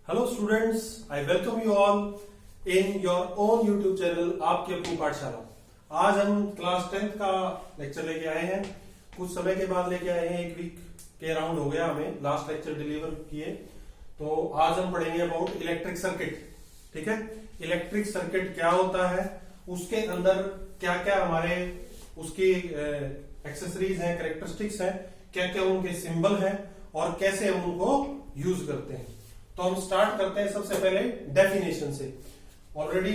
Hello students, I welcome you all in your own YouTube channel आपकी अपनी पाठशाला। आज हम क्लास 10th का लेक्चर लेके आए हैं। कुछ समय के बाद लेके आए हैं, एक वीक के अराउंड हो गया हमें लास्ट लेक्चर डिलीवर किए। तो आज हम पढ़ेंगे अबाउट इलेक्ट्रिक सर्किट। ठीक है, इलेक्ट्रिक सर्किट क्या होता है, उसके अंदर क्या क्या हमारे उसकी एक्सेसरीज हैं, कैरेक्टरिस्टिक्स हैं, क्या क्या उनके सिंबल हैं और कैसे हम उनको यूज करते हैं। तो हम स्टार्ट करते हैं सबसे पहले डेफिनेशन से। ऑलरेडी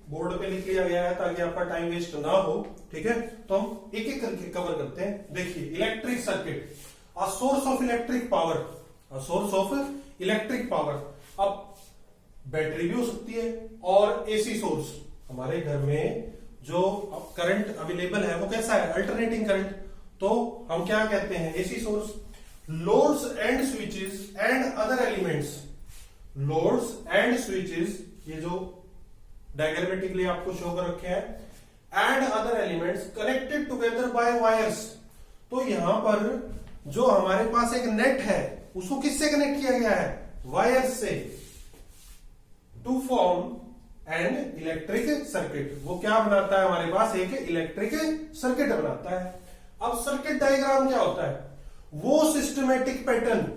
बोर्ड पे लिख लिया गया है ताकि आपका टाइम वेस्ट ना हो। ठीक है, तो हम एक एक करके कवर करते हैं। देखिए, electric circuit, a source of electric power, a source of electric power. अब बैटरी भी हो सकती है और एसी सोर्स। हमारे घर में जो करंट अवेलेबल है वो कैसा है, अल्टरनेटिंग करंट। तो हम क्या कहते हैं, AC source. Loads and switches and other elements, loads and switches, ये जो डायग्रामेटिकली आपको शो कर रखे हैं, and other elements connected together by wires. तो यहां पर जो हमारे पास एक नेट है उसको किससे कनेक्ट किया गया है, वायर्स से, to form and electric circuit. वो क्या बनाता है, हमारे पास एक इलेक्ट्रिक सर्किट बनाता है। अब सर्किट डायग्राम क्या होता है, वो सिस्टमेटिक पैटर्न,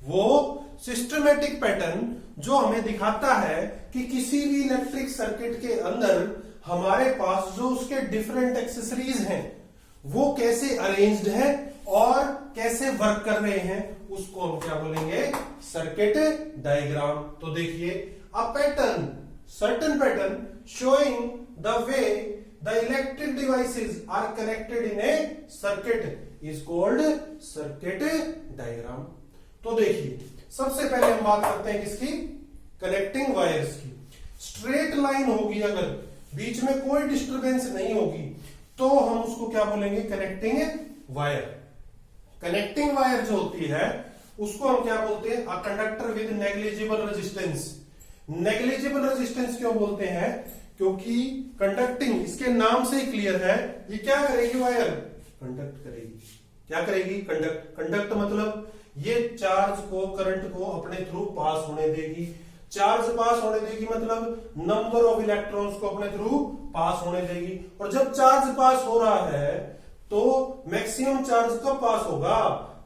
वो सिस्टमेटिक पैटर्न जो हमें दिखाता है कि किसी भी इलेक्ट्रिक सर्किट के अंदर हमारे पास जो उसके डिफरेंट एक्सेसरीज हैं वो कैसे अरेंज्ड है और कैसे वर्क कर रहे हैं, उसको हम क्या बोलेंगे, सर्किट डायग्राम। तो देखिए, a pattern, certain pattern showing the way the electric devices are connected in a circuit is called circuit diagram. तो देखिए, सबसे पहले हम बात करते हैं किसकी, कनेक्टिंग वायर्स की। स्ट्रेट लाइन होगी, अगर बीच में कोई डिस्टरबेंस नहीं होगी तो हम उसको क्या बोलेंगे, कनेक्टिंग वायर। कनेक्टिंग वायर जो होती है उसको हम क्या बोलते हैं, a conductor with negligible resistance. Negligible resistance क्यों बोलते हैं, क्योंकि कंडक्टिंग, इसके नाम से ही क्लियर है, ये क्या करेगी, वायर कंडक्ट करेगी। क्या करेगी, कंडक्ट। कंडक्ट मतलब ये चार्ज को, करंट को अपने थ्रू पास होने देगी। चार्ज पास होने देगी मतलब नंबर ऑफ इलेक्ट्रॉन्स को अपने थ्रू पास होने देगी। और जब चार्ज पास हो रहा है तो मैक्सिमम चार्ज कब पास होगा,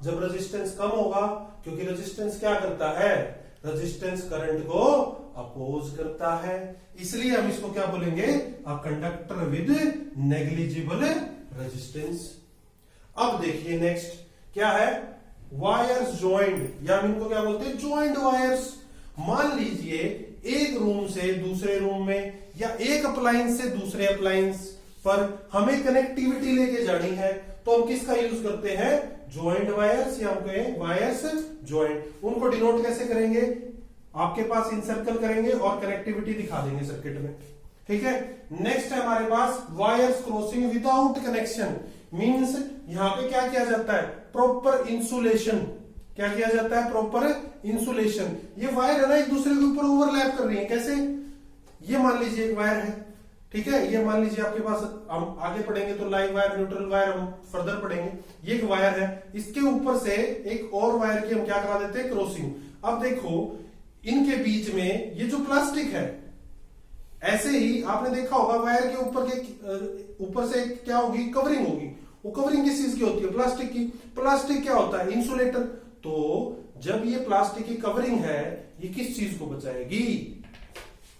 जब रेजिस्टेंस कम होगा, क्योंकि रेजिस्टेंस क्या करता है, रेजिस्टेंस करंट को अपोज करता है। इसलिए हम इसको क्या बोलेंगे, a conductor with negligible resistance. अब देखिए नेक्स्ट क्या है, वायर्स ज्वाइंट, या हम इनको क्या बोलते हैं, ज्वाइंट वायर्स। मान लीजिए एक रूम से दूसरे रूम में या एक अप्लायंस से दूसरे अप्लायंस पर हमें कनेक्टिविटी लेके जानी है, तो हम किसका यूज करते हैं, ज्वाइंट वायर्स, या हम कहें वायर्स ज्वाइंट। उनको डिनोट कैसे करेंगे, आपके पास इंसर्कल करेंगे और कनेक्टिविटी दिखा देंगे सर्किट में। ठीक है, नेक्स्ट है हमारे पास wires crossing without connection. Means यहां पे क्या किया जाता है, प्रॉपर इंसुलेशन। क्या किया जाता है, प्रॉपर इंसुलेशन। ये वायर है ना, एक दूसरे के ऊपर ओवरलैप कर रही है। कैसे, ये मान लीजिए एक वायर है, ठीक है, ये मान लीजिए आपके पास, हम आगे पढ़ेंगे तो लाइव वायर, न्यूट्रल वायर हम फर्दर पढ़ेंगे। ये एक वायर है, इसके ऊपर से एक और वायर की हम क्या करा देते हैं, क्रॉसिंग। अब देखो, इनके बीच में ये जो प्लास्टिक है, ऐसे ही आपने देखा होगा वायर के ऊपर से क्या होगी, कवरिंग होगी। वो कवरिंग किस चीज की होती है, प्लास्टिक की। प्लास्टिक क्या होता है, इंसुलेटर। तो जब ये प्लास्टिक की कवरिंग है, ये किस चीज को बचाएगी,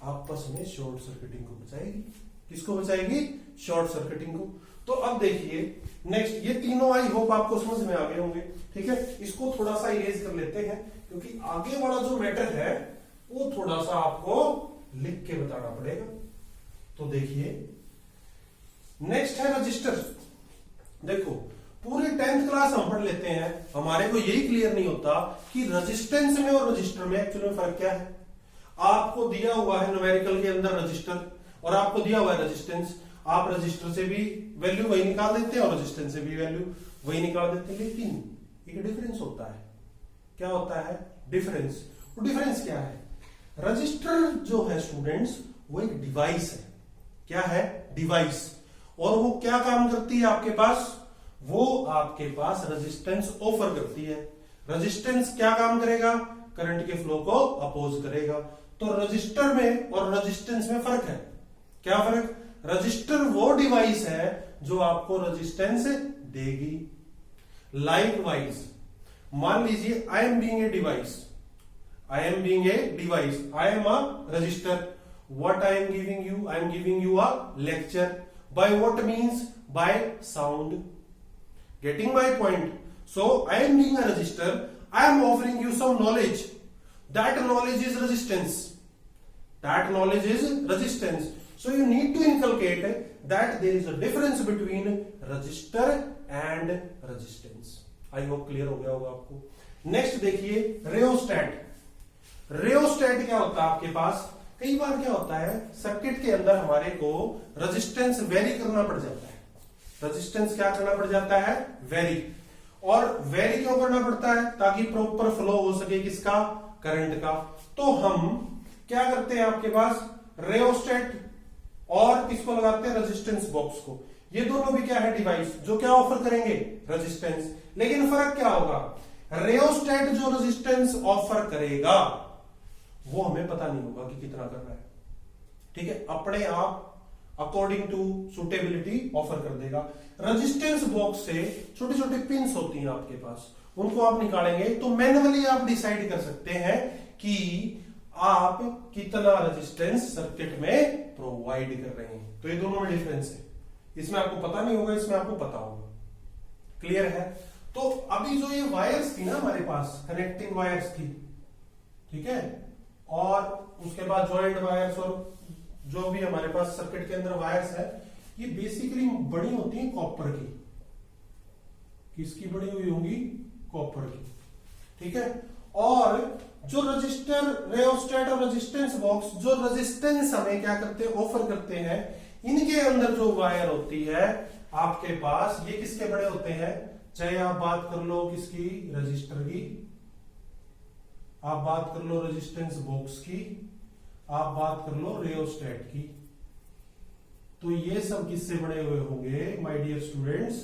आपस में शॉर्ट सर्किटिंग को बचाएगी। किसको बचाएगी, शॉर्ट सर्किटिंग को। तो अब देखिए नेक्स्ट, ये तीनों आई होप आपको समझ में आ गए होंगे। ठीक है, इसको थोड़ा सा इरेज कर लेते हैं, क्योंकि आगे वाला जो मैटर है वो थोड़ा सा आपको लिख के बताना पड़ेगा। तो देखिए नेक्स्ट है रजिस्टर। देखो, पूरी 10th क्लास हम पढ़ लेते हैं, हमारे को यही क्लियर नहीं होता कि रेजिस्टेंस में और रजिस्टर में एक्चुअली में फर्क क्या है। आपको दिया हुआ है न्यूमेरिकल के अंदर रजिस्टर और आपको दिया हुआ है रेजिस्टेंस। आप रजिस्टर से भी वैल्यू वही निकाल देते हैं और रेजिस्टेंस से भी वैल्यू वही निकाल देते हैं, लेकिन एक डिफरेंस होता है। क्या होता है, डिफरेंस। वो डिफरेंस क्या है, रजिस्टर जो है स्टूडेंट्स, वो एक डिवाइस है। क्या है, डिवाइस। और वो क्या काम करती है आपके पास, वो आपके पास रेजिस्टेंस ऑफर करती है। रेजिस्टेंस क्या काम करेगा, करंट के फ्लो को अपोज करेगा। तो रजिस्टर में और रेजिस्टेंस में फर्क है। क्या फर्क? रजिस्टर वो डिवाइस है जो आपको रेजिस्टेंस देगी। लाइकवाइज मान लीजिए I am being a device, I am being a device. I am a register. What I am giving you? I am giving you a lecture. By what means? By sound. Getting my point? So I am being a register. I am offering you some knowledge. That knowledge is resistance. That knowledge is resistance. So you need to inculcate that there is a difference between register and resistance. I hope clear हो गया होगा आपको। Next देखिए रेओस्टेट। रेओस्टेट क्या होता है आपके पास? कई बार क्या होता है सर्किट के अंदर हमारे को रेजिस्टेंस वेरी करना पड़ जाता है। रेजिस्टेंस क्या करना पड़ जाता है? वेरी। और वेरी क्यों करना पड़ता है? ताकि प्रॉपर फ्लो हो सके किसका? करंट का। तो हम क्या करते हैं आपके पास रेओस्टेट और किसको लगाते हैं? रेजिस्टेंस बॉक्स को। ये दोनों भी क्या है? डिवाइस जो क्या ऑफर करेंगे? रेजिस्टेंस। लेकिन फर्क क्या होगा? रेओस्टेट जो रेजिस्टेंस ऑफर करेगा वो हमें पता नहीं होगा कि कितना कर रहा है। ठीक है, अपने आप अकॉर्डिंग टू सुटेबिलिटी ऑफर कर देगा। रेजिस्टेंस बॉक्स से छोटे छोटे पिंस होती हैं आपके पास, उनको आप निकालेंगे तो मैन्युअली आप डिसाइड कर सकते हैं कि आप कितना रेजिस्टेंस सर्किट में प्रोवाइड कर रहे हैं। तो ये दोनों में डिफरेंस है। इसमें आपको पता नहीं होगा, इसमें आपको पता होगा। क्लियर है? तो अभी जो ये वायर्स थी ना हमारे पास, कनेक्टिंग वायर्स थी, ठीक है, और उसके बाद जॉइंट वायर्स और जो भी हमारे पास सर्किट के अंदर वायर्स है, ये बेसिकली बनी होती है कॉपर की। किसकी बनी हुई होंगी? कॉपर की। ठीक है, और जो रजिस्टर, रेओस्टेट और रेजिस्टेंस बॉक्स जो रेजिस्टेंस हमें क्या करते हैं? ऑफर करते हैं। इनके अंदर जो वायर होती है आपके पास, ये किसके बड़े होते हैं? चाहे आप बात कर लो किसकी? रजिस्टर की, आप बात कर लो रेजिस्टेंस बॉक्स की, आप बात कर लो रेओस्टेट की। तो ये सब किससे बने हुए होंगे माय डियर स्टूडेंट्स?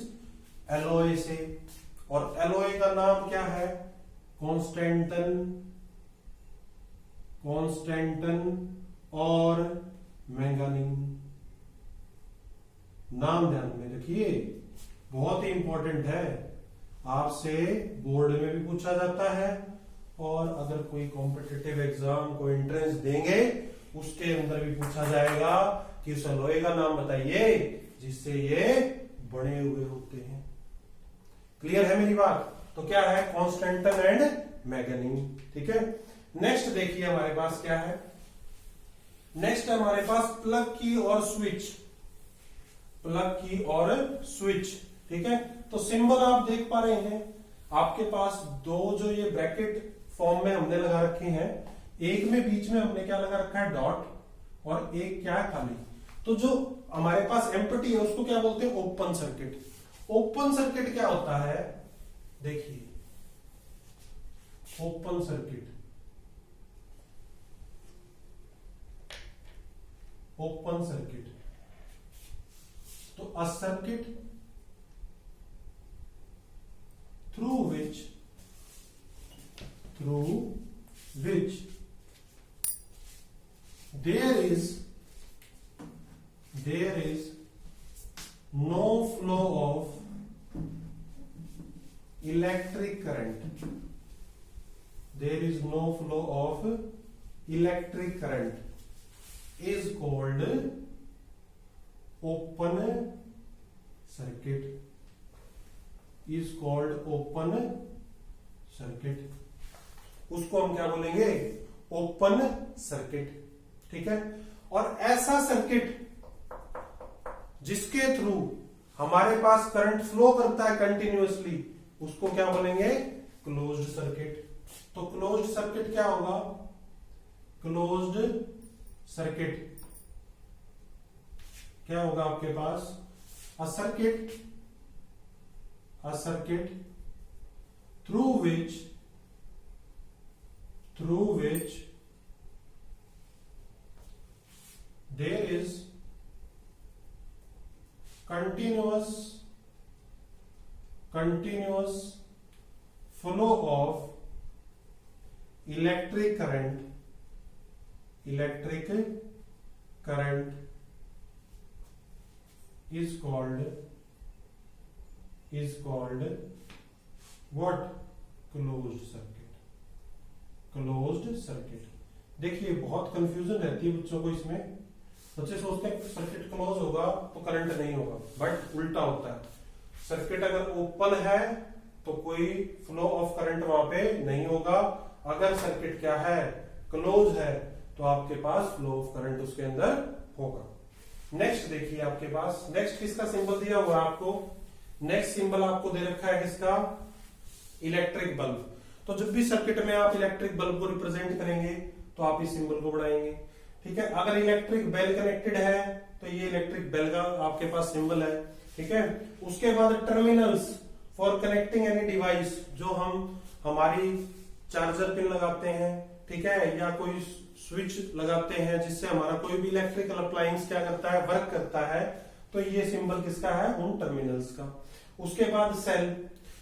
एलॉय से। और एलॉय का नाम क्या है? कॉन्स्टेंटन, कॉन्स्टेंटन और मैंगानीन। नाम ध्यान में रखिए, बहुत ही इंपॉर्टेंट है। आपसे बोर्ड में भी पूछा जाता है और अगर कोई कॉम्पिटिटिव एग्जाम को एंट्रेंस देंगे उसके अंदर भी पूछा जाएगा कि उस एलॉय का नाम बताइए जिससे ये बने हुए होते हैं। क्लियर है मेरी बात? तो क्या है? Constantan and manganin. ठीक है, नेक्स्ट देखिए हमारे पास क्या है? नेक्स्ट है हमारे पास प्लग की और स्विच। प्लग की और स्विच। ठीक है, तो सिंबल आप देख पा रहे हैं आपके पास दो जो ये ब्रैकेट फॉर्म में हमने लगा रखे हैं। एक में बीच में हमने क्या लगा रखा है? डॉट, और एक क्या है? खाली। तो जो हमारे पास एम्प्टी है उसको क्या बोलते हैं? Open circuit. ओपन सर्किट क्या होता है? देखिए, ओपन सर्किट, ओपन सर्किट, तो a circuit through which there is no flow of electric current. There is no flow of electric current is called open circuit. Is called open circuit. उसको हम क्या बोलेंगे? Open circuit. ठीक है, और ऐसा circuit जिसके थ्रू हमारे पास करंट फ्लो करता है कंटिन्यूअसली, उसको क्या बोलेंगे? Closed circuit. तो क्लोज्ड सर्किट क्या होगा? क्लोज्ड सर्किट क्या होगा आपके पास? अ circuit through which there is continuous flow of electric current is called what? closed circuit। देखिए बहुत कंफ्यूजन रहती है बच्चों को इसमें। बच्चे सोचते हैं सर्किट क्लोज होगा तो करंट नहीं होगा, बट उल्टा होता है। सर्किट अगर ओपन है तो कोई फ्लो ऑफ करंट वहां पे नहीं होगा। अगर सर्किट क्या है, क्लोज है, तो आपके पास फ्लो ऑफ करंट उसके अंदर होगा। नेक्स्ट देखिए आपके पास, नेक्स्ट किसका सिंबल दिया हुआ है आपको? नेक्स्ट सिंबल आपको दे रखा है किसका? Electric bulb. तो जब भी सर्किट में आप इलेक्ट्रिक बल्ब को रिप्रेजेंट करेंगे तो आप इस सिंबल को बढ़ाएंगे, ठीक है। अगर इलेक्ट्रिक बेल कनेक्टेड है तो ये इलेक्ट्रिक बेल का आपके पास सिंबल है, ठीक है। उसके बाद terminals for connecting any device, जो हम हमारी चार्जर पिन लगाते हैं, ठीक है, या कोई स्विच लगाते हैं जिससे हमारा कोई भी इलेक्ट्रिकल अप्लायंस क्या करता है, वर्क करता है, तो ये सिंबल किसका है? उन टर्मिनल्स का। उसके बाद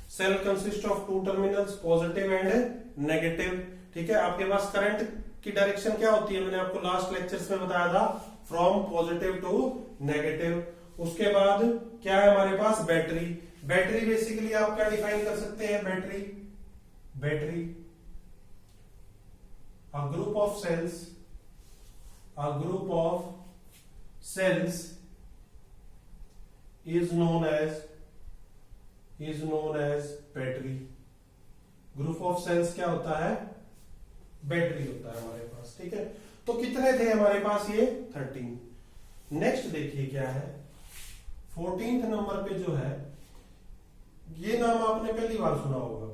cell consist of two terminals, positive and negative, ठीक है। आपके पास करंट की डायरेक्शन क्या होती है, मैंने आपको लास्ट लेक्चर्स में बताया था, फ्रॉम पॉजिटिव टू नेगेटिव। उसके बाद क्या है हमारे पास? बैटरी। बैटरी बेसिकली आप क्या डिफाइन कर सकते हैं? Battery a group of cells is known as battery. Group of cells क्या होता है? बैटरी होता है हमारे पास, ठीक है। तो कितने थे हमारे पास? ये 13। नेक्स्ट देखिए क्या है, 14th नंबर पे जो है, ये नाम आपने पहली बार सुना होगा,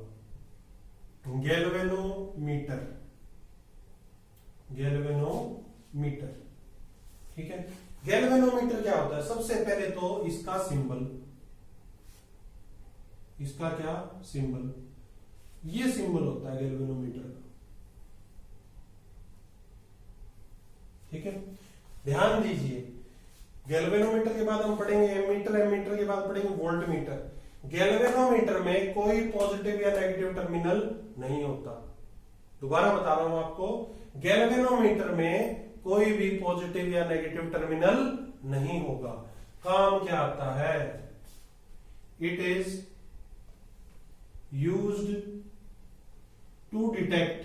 गैल्वेनोमीटर, ठीक है। गैल्वेनोमीटर क्या होता है? सबसे पहले तो इसका सिंबल, इसका क्या सिंबल? ये सिंबल होता है गैल्वेनोमीटर का, ठीक है। ध्यान दीजिए, गैल्वेनोमीटर के बाद हम पढ़ेंगे एमीटर, एमीटर के बाद पढ़ेंगे वोल्टमीटर। गैल्वेनोमीटर में कोई पॉजिटिव या नेगेटिव टर्मिनल नहीं होता। दोबारा बता रहा हूं आपको, गैल्वेनोमीटर में कोई भी पॉजिटिव या नेगेटिव टर्मिनल नहीं होगा। काम क्या आता है? It is used to detect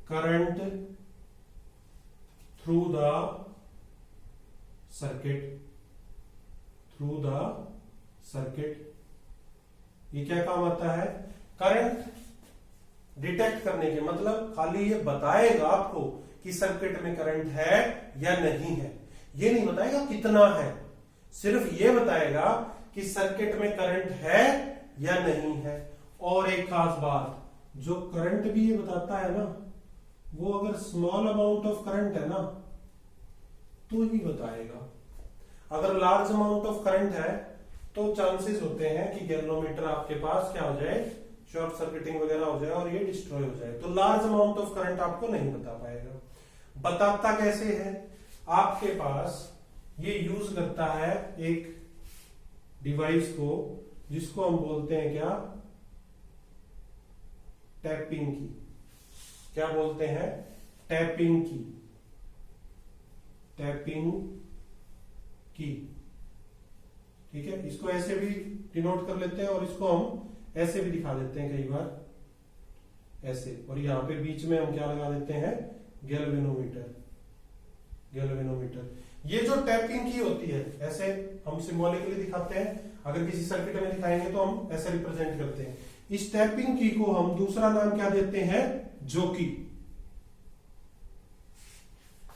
current through the circuit. ये क्या काम आता है? करंट डिटेक्ट करने के, मतलब खाली ये बताएगा आपको कि सर्किट में करंट है या नहीं है। ये नहीं बताएगा कितना है, सिर्फ ये बताएगा कि सर्किट में करंट है या नहीं है। और एक खास बात, जो करंट भी ये बताता है ना, वो अगर स्मॉल अमाउंट ऑफ करंट है ना तो ही बताएगा। अगर लार्ज अमाउंट ऑफ करंट है तो चांसेस होते हैं कि गैल्वेनोमीटर आपके पास क्या हो जाए, शॉर्ट सर्किटिंग वगैरह हो जाए और ये डिस्ट्रॉय हो जाए। तो लार्ज अमाउंट ऑफ करंट आपको नहीं बता पाएगा। बताता कैसे है? आपके पास ये यूज करता है एक डिवाइस को जिसको हम बोलते हैं क्या? टैपिंग की। क्या बोलते हैं? टैपिंग की, ठीक है। इसको ऐसे भी डिनोट कर लेते हैं और इसको हम ऐसे भी दिखा देते हैं कई बार, ऐसे। और यहाँ पे बीच में हम क्या लगा देते हैं? गैल्वेनोमीटर। ये जो टैपिंग की होती है, ऐसे हम सिंबॉलिकली दिखाते हैं। अगर किसी सर्किट में दिखाएंगे तो हम ऐसे रिप्रेजेंट करते हैं। इस टैपिंग की को हम दूसरा नाम क्या देते हैं? जोकी।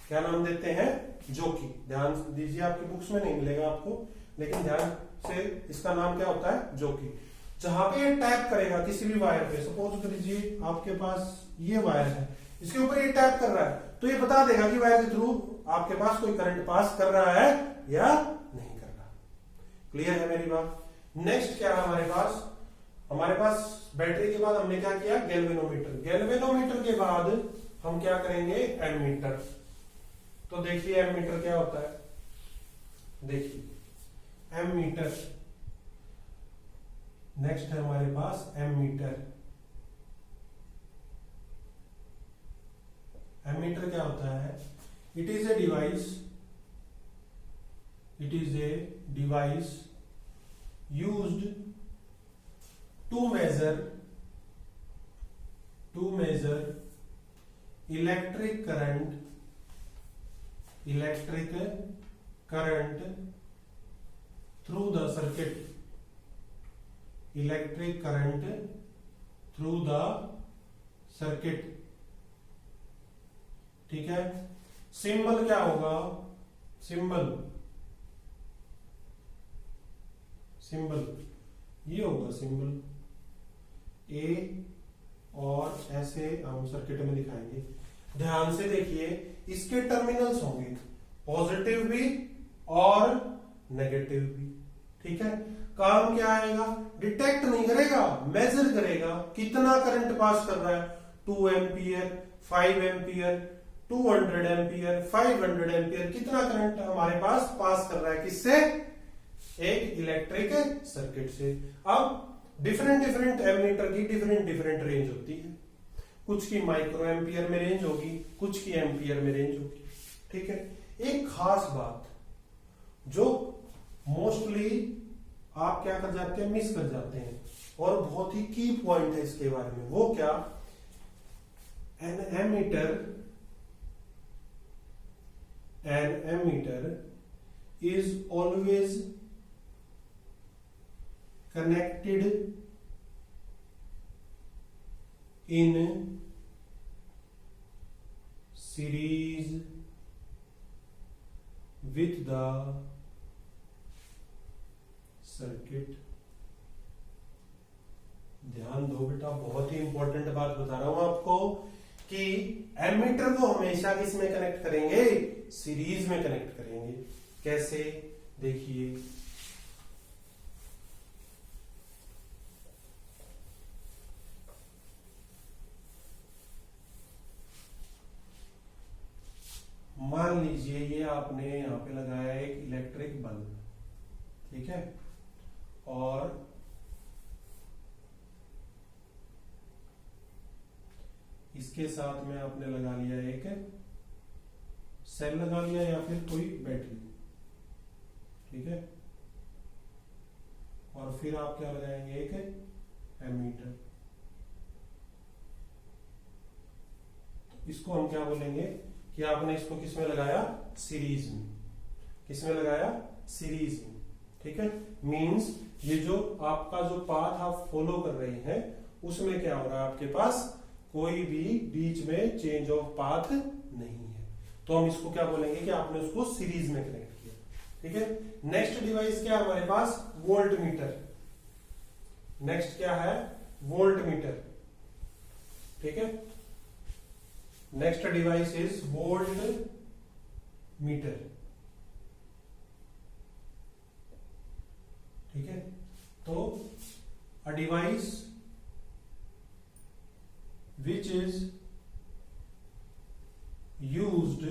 क्या नाम देते हैं? जोकी। ध्यान दीजिए, आपकी बुक्स में नहीं मिलेगा आपको, लेकिन ध्यान से, इसका नाम क्या होता है? जोकी। जहां पे ये टैप करेगा किसी भी वायर पे, सपोज करिए आपके पास ये वायर है, इसके ऊपर ये टैप कर रहा है, तो ये बता देगा कि वायर के थ्रू आपके पास कोई करंट पास कर रहा है या नहीं कर रहा। क्लियर है मेरी बात? नेक्स्ट क्या है हमारे पास? हमारे पास बैटरी के बाद हमने क्या किया? गैल्वेनोमीटर। गैल्वेनोमीटर के बाद हम क्या करेंगे? एमीटर। तो देखिए एमीटर क्या होता है? देखिए एमीटर नेक्स्ट है हमारे पास एमीटर। एमीटर क्या होता है? It is a device used to measure electric current through the circuit, ठीक है। सिंबल क्या होगा? सिंबल ये होगा सिंबल ए, और ऐसे हम सर्किट में दिखाएंगे। ध्यान से देखिए, इसके टर्मिनल्स होंगे पॉजिटिव भी और नेगेटिव भी, ठीक है। काम क्या आएगा? डिटेक्ट नहीं करेगा, मेजर करेगा कितना करंट पास कर रहा है। 2 एम्पियर, 5 एम्पियर, 200 एम्पियर, 500 एम्पियर, कितना करंट हमारे पास कर रहा है, किससे? एक इलेक्ट्रिक सर्किट से। अब डिफरेंट एमीटर की डिफरेंट रेंज होती है। कुछ की माइक्रो एम्पियर में रेंज होगी, कुछ की एम्पियर में रेंज होगी, ठीक है। एक खास बात जो मोस्टली आप क्या कर जाते हैं, मिस कर जाते हैं, और बहुत ही की पॉइंट है इसके बारे में, वो क्या? An ammeter is always connected in series with the circuit। ध्यान दो बेटा, बहुत ही इंपॉर्टेंट बात बता रहा हूं आपको कि एमीटर को हमेशा किस में कनेक्ट करेंगे? सीरीज में कनेक्ट करेंगे। कैसे? देखिए, मान लीजिए ये आपने यहां पे लगाया एक इलेक्ट्रिक बल्ब, ठीक है, और इसके साथ में आपने लगा लिया एक सेल लगा लिया या फिर कोई बैटरी, ठीक है, और फिर आप क्या लगाएंगे? एक एमीटर। इसको हम क्या बोलेंगे कि आपने इसको किस में लगाया? सीरीज में। किस में लगाया? सीरीज में, ठीक है। मींस ये जो आपका जो पाथ आप फॉलो कर रहे हैं उसमें क्या हो रहा है, आपके पास कोई भी बीच में चेंज ऑफ पाथ नहीं है, तो हम इसको क्या बोलेंगे कि आपने उसको सीरीज में कनेक्ट किया, ठीक है। नेक्स्ट डिवाइस क्या है हमारे पास? Volt meter. नेक्स्ट क्या है? वोल्ट मीटर, ठीक है। Next device is voltmeter, ठीक है। तो a device which is used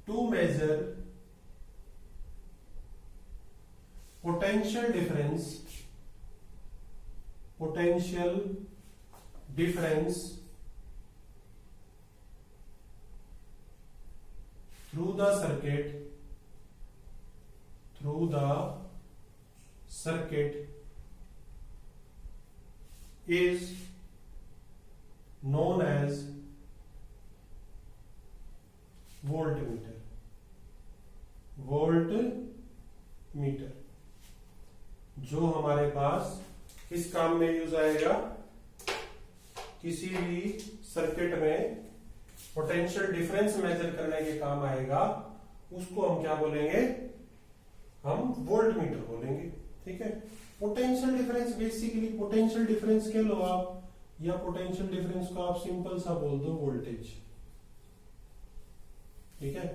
to measure potential difference through the circuit is known as voltmeter। जो हमारे पास किस काम में यूज आएगा? किसी भी सर्किट में पोटेंशियल डिफरेंस मेजर करने के काम आएगा, उसको हम क्या बोलेंगे? हम वोल्ट मीटर बोलेंगे, ठीक है। Potential difference, basically potential difference कह लो आप, या पोटेंशियल डिफरेंस को आप सिंपल सा बोल दो वोल्टेज, ठीक है।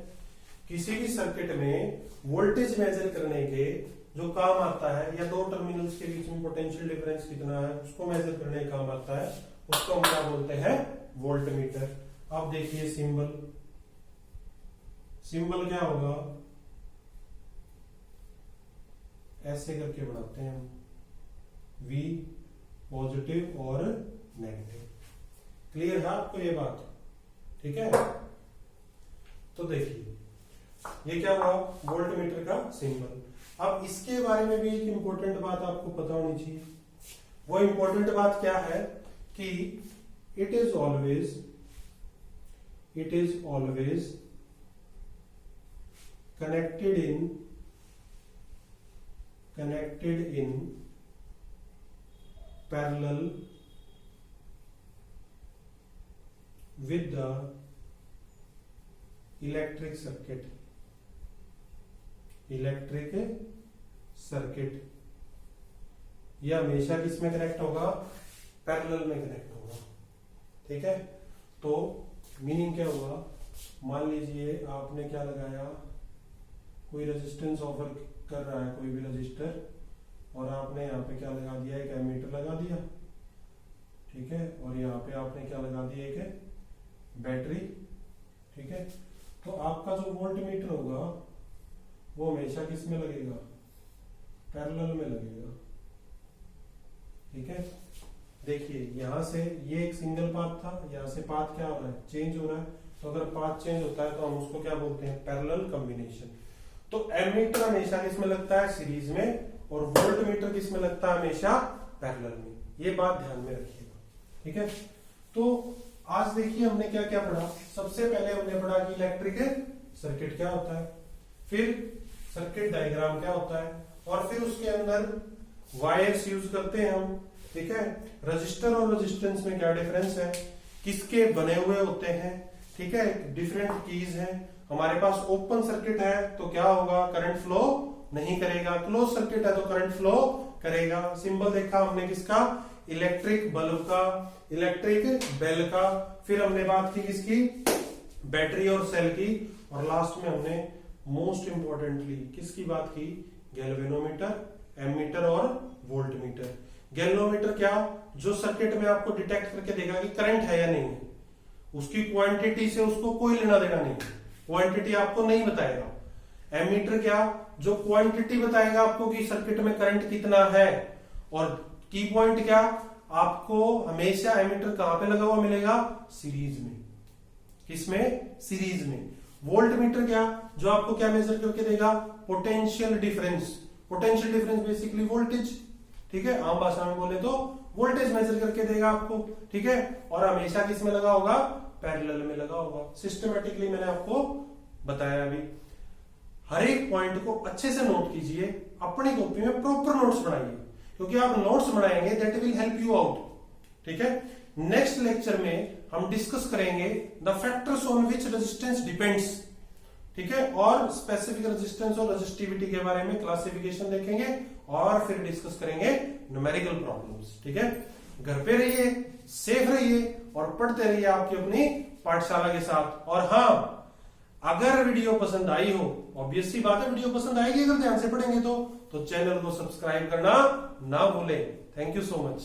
किसी भी सर्किट में वोल्टेज मेजर करने के जो काम आता है, या दो टर्मिनल्स के बीच में पोटेंशियल डिफरेंस कितना है उसको मेजर करने का काम आता है, उसको हम क्या बोलते हैं? Volt meter. अब देखिए सिंबल क्या होगा? ऐसे करके बढ़ाते हैं हम, V पॉजिटिव और नेगेटिव। क्लियर है आपको ये बात? ठीक है, तो देखिए ये क्या हुआ, वोल्ट मीटर का सिंबल। अब इसके बारे में भी एक इंपॉर्टेंट बात आपको पता होनी चाहिए। वो इंपॉर्टेंट बात क्या है कि it is always connected in parallel with the electric circuit. ये हमेशा किस में कनेक्ट होगा, पैरेलल में कनेक्ट होगा। ठीक है, तो मीनिंग क्या हुआ, मान लीजिए आपने क्या लगाया, कोई रेजिस्टेंस ऑफर कर रहा है कोई भी रजिस्टर, और आपने यहाँ पे क्या लगा दिया, एक एमीटर लगा दिया। ठीक है, और यहाँ पे आपने क्या लगा दिया, एक बैटरी। ठीक है, तो आपका जो वोल्ट मीटर होगा वो हमेशा किस में लगेगा, पैरेलल में लगेगा। ठीक है, देखिए यहां से ये एक सिंगल पाथ था, यहां से पाथ क्या हो रहा है, चेंज हो रहा है। तो अगर पाथ चेंज होता है तो हम उसको क्या बोलते हैं, पैरेलल कॉम्बिनेशन। तो एमीटर हमेशा किस में लगता है, सीरीज में, और वोल्ट मीटर किस में लगता है, हमेशा पैरेलल में। ये बात ध्यान में रखिएगा। ठीक है, तो आज देखिए हमने क्या क्या पढ़ा। सबसे पहले हमने पढ़ा कि इलेक्ट्रिक सर्किट क्या होता है, फिर सर्किट डायग्राम क्या होता है, और फिर उसके अंदर वायर्स यूज करते हैं हम। ठीक है, रजिस्टर और रेजिस्टेंस में क्या डिफरेंस है, किसके बने हुए होते हैं। ठीक है, डिफरेंट कीज हैं। हमारे पास ओपन सर्किट है तो क्या होगा, करंट फ्लो नहीं करेगा। क्लोज सर्किट है तो करंट फ्लो करेगा। सिंबल देखा हमने किसका, इलेक्ट्रिक बल्ब का, इलेक्ट्रिक बेल का। फिर हमने बात की किसकी, बैटरी और सेल की। और लास्ट में हमने मोस्ट इंपॉर्टेंटली किसकी बात की, गैल्वेनोमीटर, एमीटर और वोल्ट मीटर। गैल्वेनोमीटर क्या, जो सर्किट में आपको डिटेक्ट करके देगा कि करंट है या नहीं है। उसकी क्वांटिटी से उसको कोई लेना देना नहीं, क्वांटिटी आपको नहीं बताएगा। एमीटर क्या, जो क्वांटिटी बताएगा आपको कि सर्किट में करंट कितना है। और की पॉइंट क्या, आपको हमेशा एमीटर कहां पे लगा हुआ मिलेगा, सीरीज में। किसमें, सीरीज में। वोल्ट मीटर क्या, जो आपको क्या मेजर करके देगा, potential difference. Potential difference basically voltage. ठीक है, आम भाषा में बोले तो वोल्टेज मेजर करके देगा आपको। ठीक है, और हमेशा किस में लगा होगा, पैरेलल में लगा होगा। सिस्टमेटिकली मैंने आपको बताया अभी। हर एक पॉइंट को अच्छे से नोट कीजिए, अपनी कॉपी में प्रॉपर नोट्स बनाइए, क्योंकि आप नोट्स बनाएंगे that will help you out. ठीक है, नेक्स्ट लेक्चर में हम डिस्कस करेंगे the factors on which resistance depends. ठीक है, और स्पेसिफिक रेजिस्टेंस और रेजिस्टिविटी के बारे में क्लासिफिकेशन देखेंगे, और फिर डिस्कस करेंगे न्यूमेरिकल प्रॉब्लम्स। ठीक है, घर पे रहिए, सेफ रहिए और पढ़ते रहिए आपकी अपनी पाठशाला के साथ। और हाँ, अगर वीडियो पसंद आई हो, ऑब्वियस सी बात है वीडियो पसंद आएगी अगर ध्यान से पढ़ेंगे तो चैनल को सब्सक्राइब करना ना भूलें। Thank you so much.